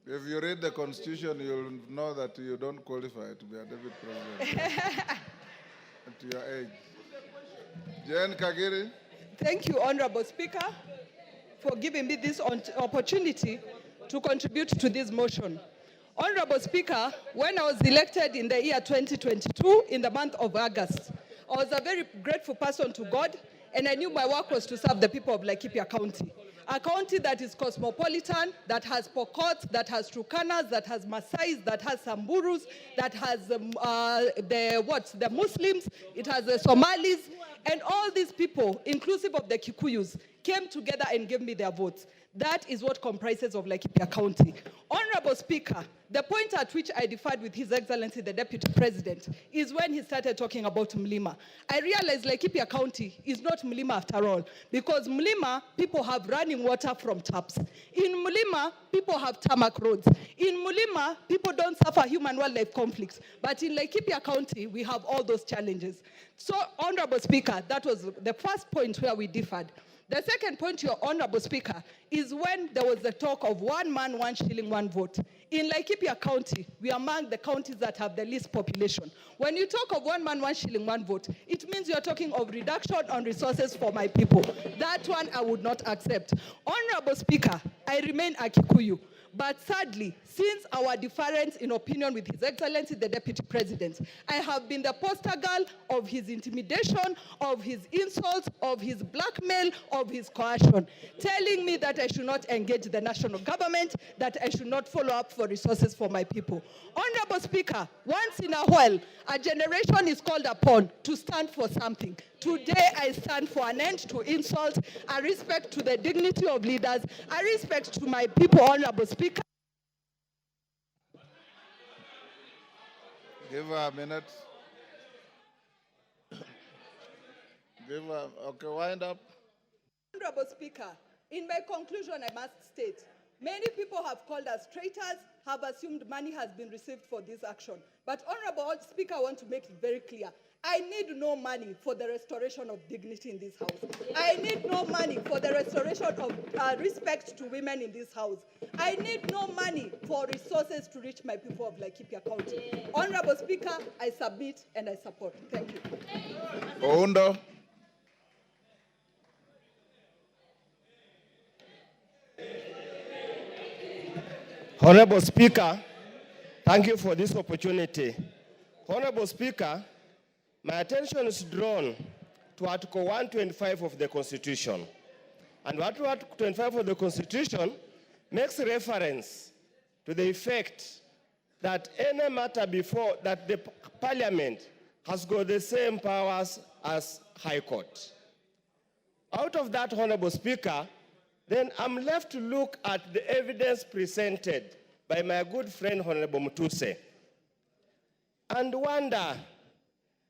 If you read the Constitution, you'll know that you don't qualify to be a deputy president at your age. Jen Kagiri. Thank you, Honorable Speaker, for giving me this opportunity to contribute to this motion. Honorable Speaker, when I was elected in the year 2022, in the month of August, I was a very grateful person to God, and I knew my work was to serve the people of Laikipia County. A county that is cosmopolitan, that has Pokot, that has Turkanas, that has Maasais, that has Samburus, that has the Muslims, it has the Somalis, and all these people, inclusive of the Kikuyus, came together and gave me their votes. That is what comprises of Laikipia County. Honorable Speaker, the point at which I differed with His Excellency the Deputy President is when he started talking about Mlima. I realized Laikipia County is not Mlima after all, because Mlima, people have running water from taps. In Mlima, people have tarmac roads. In Mlima, people don't suffer human-wildlife conflicts. But in Laikipia County, we have all those challenges. So, Honorable Speaker, that was the first point where we differed. The second point, Your Honorable Speaker, is when there was the talk of 1 man, 1 shilling, 1 vote. In Laikipia County, we are among the counties that have the least population. When you talk of 1 man, 1 shilling, 1 vote, it means you're talking of reduction on resources for my people. That one I would not accept. Honorable Speaker, I remain a Kikuyu. But sadly, since our difference in opinion with His Excellency the Deputy President, I have been the poster girl of his intimidation, of his insults, of his blackmail, of his coercion, telling me that I should not engage the national government, that I should not follow up for resources for my people. Honorable Speaker, once in a while, a generation is called upon to stand for something. Today, I stand for an end to insult, a respect to the dignity of leaders, a respect to my people, Honorable Speaker. Give her a minute. Give her, okay, wind up. Honorable Speaker, in my conclusion, I must state, many people have called us traitors, have assumed money has been received for this action. But Honorable Speaker, I want to make it very clear. I need no money for the restoration of dignity in this house. I need no money for the restoration of respect to women in this house. I need no money for resources to reach my people of Laikipia County. Honorable Speaker, I submit and I support. Thank you. Oundo. Honorable Speaker, thank you for this opportunity. Honorable Speaker, my attention is drawn to Article 125 of the Constitution. And Article 125 of the Constitution makes reference to the effect that any matter before that the Parliament has got the same powers as High Court. Out of that, Honorable Speaker, then I'm left to look at the evidence presented by my good friend, Honorable Mutuse, and wonder,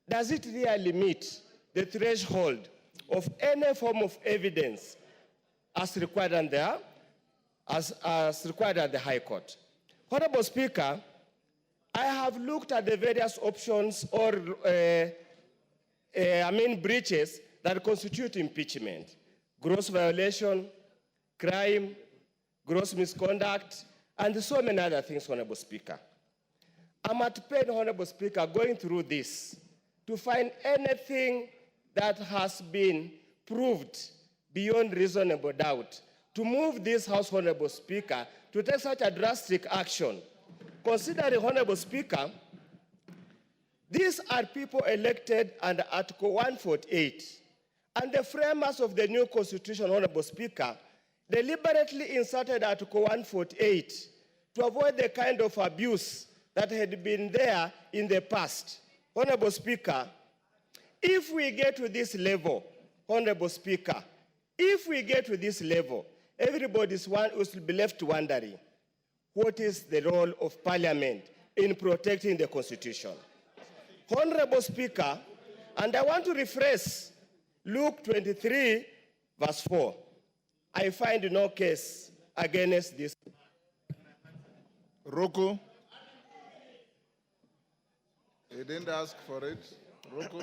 does it really meet the threshold of any form of evidence as required at the High Court? Honorable Speaker, I have looked at the various options or breaches that constitute impeachment: gross violation, crime, gross misconduct, and so many other things, Honorable Speaker. I'm at pain, Honorable Speaker, going through this to find anything that has been proved beyond reasonable doubt to move this House, Honorable Speaker, to take such a drastic action. Considering, Honorable Speaker, these are people elected under Article 148, and the framers of the new Constitution, Honorable Speaker, deliberately inserted Article 148 to avoid the kind of abuse that had been there in the past. Honorable Speaker, if we get to this level, Honorable Speaker, if we get to this level, everybody will be left wondering, what is the role of Parliament in protecting the Constitution? Honorable Speaker, and I want to rephrase Luke 23, verse 4. I find no case against this. Roku. He didn't ask for it. Roku.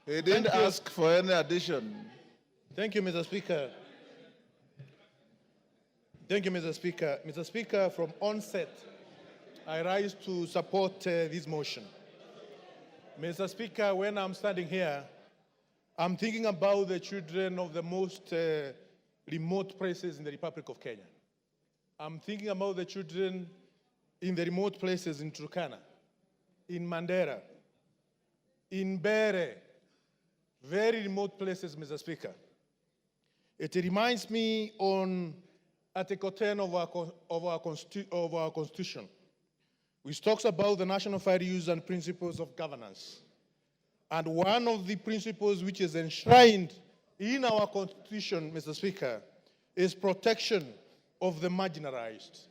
He didn't ask for any addition. Thank you, Mr. Speaker. Thank you, Mr. Speaker. Mr. Speaker, from onset, I rise to support this motion. Mr. Speaker, when I'm standing here, I'm thinking about the children of the most remote places in the Republic of Kenya. I'm thinking about the children in the remote places in Turkana, in Mandera, in Bere, very remote places, Mr. Speaker. It reminds me on Article 10 of our Constitution, which talks about the national values and principles of governance. And one of the principles which is enshrined in our Constitution, Mr. Speaker, is protection of the marginalized.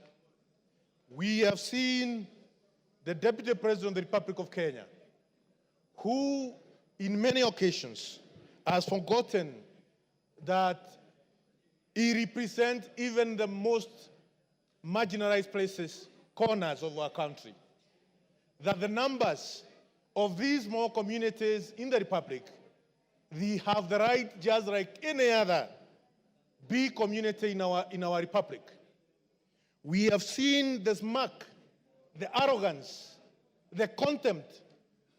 We have seen the Deputy President of the Republic of Kenya, who in many occasions has forgotten that he represents even the most marginalized places, corners of our country. That the numbers of these small communities in the Republic, they have the right, just like any other big community in our Republic. We have seen the smirk, the arrogance, the contempt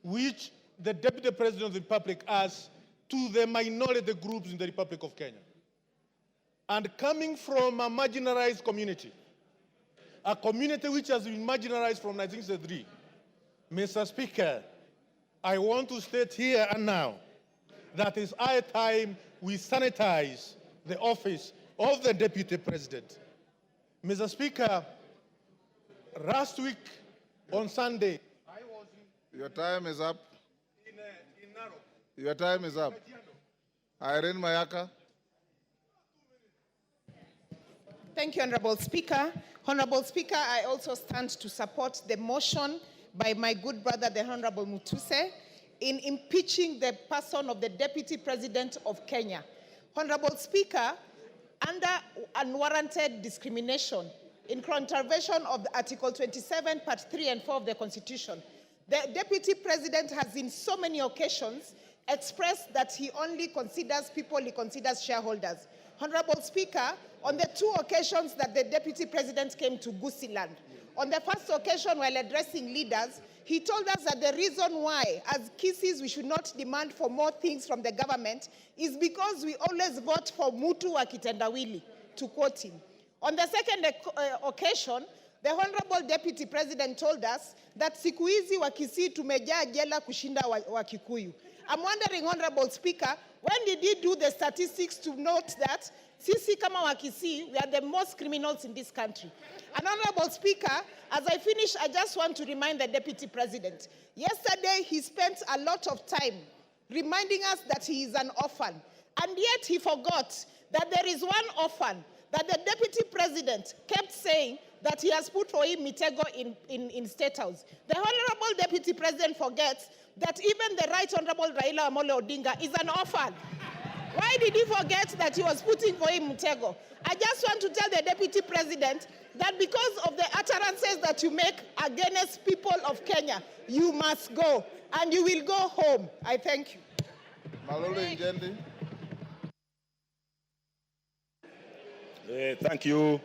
which the Deputy President of the Republic has to the minority groups in the Republic of Kenya. And coming from a marginalized community, a community which has been marginalized from 1963, Mr. Speaker, I want to state here and now that it's high time we sanitize the office of the Deputy President. Mr. Speaker, last week on Sunday, I was in... Your time is up. In Narok. Your time is up. Irene Mayaka. Thank you, Honorable Speaker. Honorable Speaker, I also stand to support the motion by my good brother, the Honorable Mutuse, in impeaching the person of the Deputy President of Kenya. Honorable Speaker, under unwarranted discrimination, in contravention of the Article 27, Part 3 and 4 of the Constitution, the Deputy President has in so many occasions expressed that he only considers people he considers shareholders. Honorable Speaker, on the two occasions that the Deputy President came to Gusiland, on the first occasion while addressing leaders, he told us that the reason why, as Kisses, we should not demand for more things from the government is because we always vote for Mutu wa kitendawili, to quote him. On the second occasion, the Honorable Deputy President told us that siku hizi wa Kisii tumejaa jela kushinda wa Kikuyu. I'm wondering, Honorable Speaker, when did he do the statistics to note that sisi kama wa Kisii, we are the most criminals in this country? And Honorable Speaker, as I finish, I just want to remind the Deputy President. Yesterday, he spent a lot of time reminding us that he is an orphan. And yet he forgot that there is one orphan that the Deputy President kept saying that he has put for him Mitego in State House. The Honorable Deputy President forgets that even the Right Honorable Raila Amolo Odinga is an orphan. Why did he forget that he was putting for him Mutego? I just want to tell the Deputy President that because of the utterances that you make against people of Kenya, you must go, and you will go home. I thank you. Malolo Injendi. Thank you.